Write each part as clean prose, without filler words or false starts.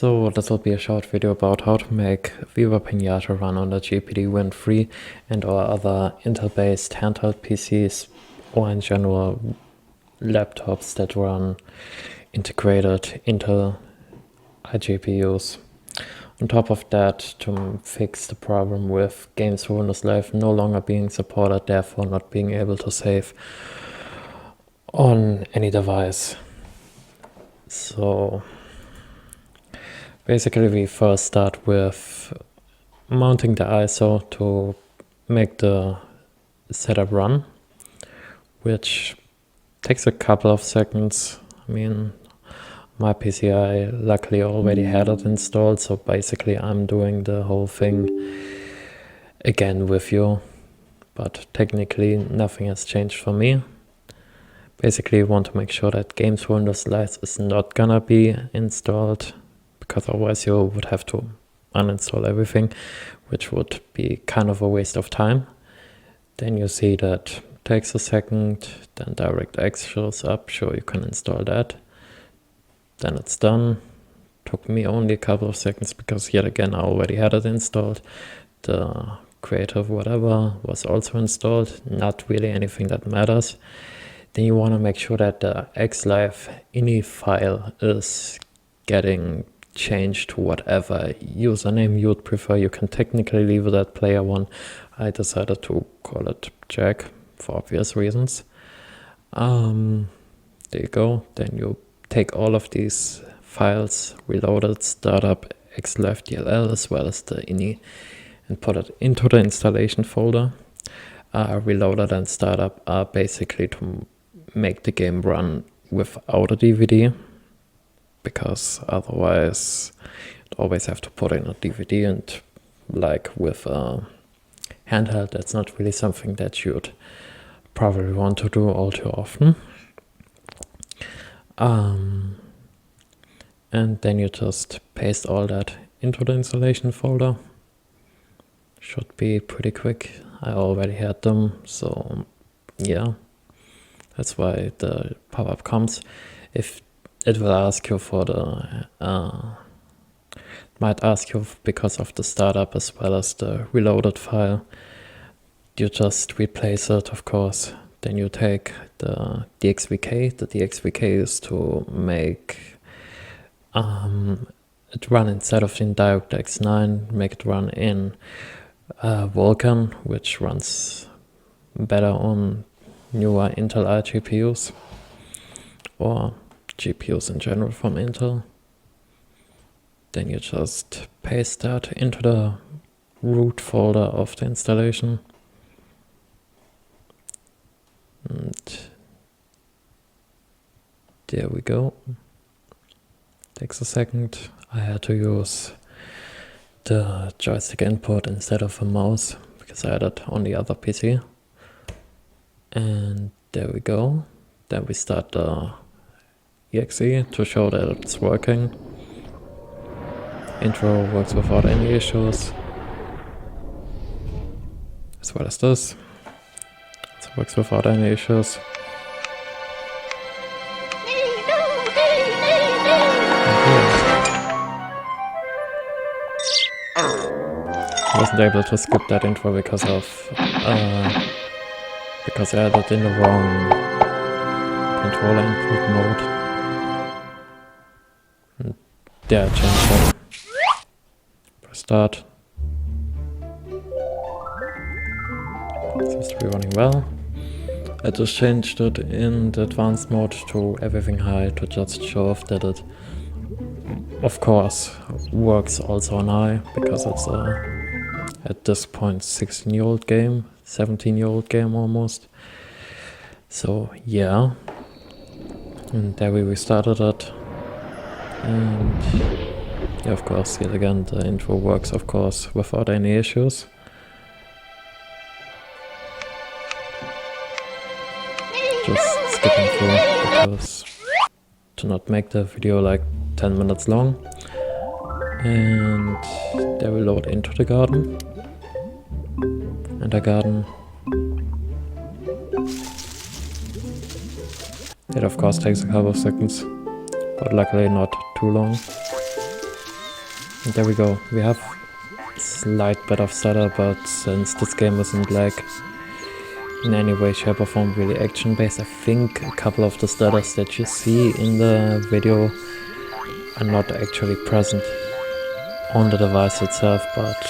So this will be a short video about how to make Viva Pinata run on the GPD Win 3 and or other Intel-based handheld PCs, or in general laptops that run integrated Intel iGPUs. On top of that, to fix the problem with games for Windows Live no longer being supported, therefore not being able to save on any device. So basically we first start with mounting the ISO to make the setup run, which takes a couple of seconds. I mean, my PC I luckily already had it installed, so basically I'm doing the whole thing again with you, but technically nothing has changed for me. Basically you want to make sure that Games for Windows Live is not gonna be installed, because otherwise you would have to uninstall everything, which would be kind of a waste of time. Then you see that takes a second, then DirectX shows up, sure you can install that. Then it's done. Took me only a couple of seconds because yet again I already had it installed. The creative whatever was also installed, not really anything that matters. Then you want to make sure that the xlive ini file is getting changed to whatever username you would prefer. You can technically leave it at player one. I decided to call it Jack for obvious reasons. There you go. Then you take all of these files, reload it, start up xlive DLL as well as the ini, and put it into the installation folder. Reload it and start up are basically to make the game run without a DVD, because otherwise you'd always have to put in a DVD, and like with a handheld, that's not really something that you'd probably want to do all too often. And then you just paste all that into the installation folder. Should be pretty quick. I already had them, so yeah, that's why the pop-up comes. If it will ask you for the might ask you because of the startup as well as the reloaded file. You just replace it, of course. Then you take the DXVK. The DXVK is to make it run instead of in DirectX 9, make it run in Vulkan, which runs better on newer Intel iGPUs or GPUs in general from Intel. Then you just paste that into the root folder of the installation. And there we go. Takes a second. I had to use the joystick input instead of a mouse because I had it on the other PC. And there we go. Then we start the exe to show that it's working. Intro works without any issues, as well as this. It works without any issues. I wasn't able to skip that intro because I had it in the wrong controller input mode. And there I changed that. Press start. Seems to be running well. I just changed it in the advanced mode to everything high to just show off that it, of course, works also on high, because it's a, at this point, 16-year-old game, 17-year-old game almost. So yeah, and there we restarted it, and yeah, of course, yet again, the intro works, of course, without any issues. Just skipping through because to not make the video like 10 minutes long. And there we load into the garden. And the garden, it of course takes a couple of seconds, but luckily not too long. And there we go. We have a slight bit of stutter, but since this game wasn't like in any way, shape or form really action based, I think a couple of the stutters that you see in the video are not actually present on the device itself, but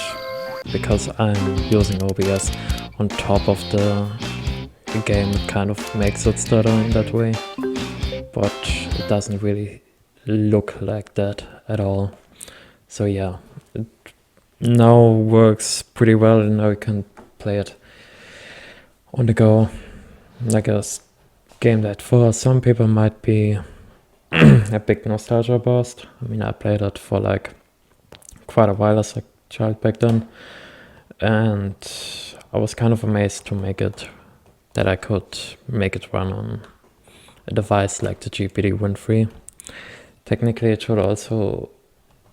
because I'm using OBS on top of the game, it kind of makes it stutter in that way, but it doesn't really look like that at all. So yeah, it now works pretty well, and now you can play it on the go. Like a game that for some people might be a big nostalgia burst. I mean, I played it for like quite a while as a child back then, and I was kind of amazed to make it, that I could make it run on a device like the GPD Win 3. Technically, it should also,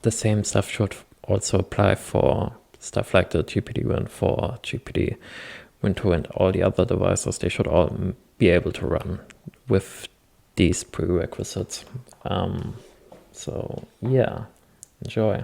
the same stuff should also apply for stuff like the GPD Win 4, GPD Win 2, and all the other devices. They should all be able to run with these prerequisites. So yeah, enjoy.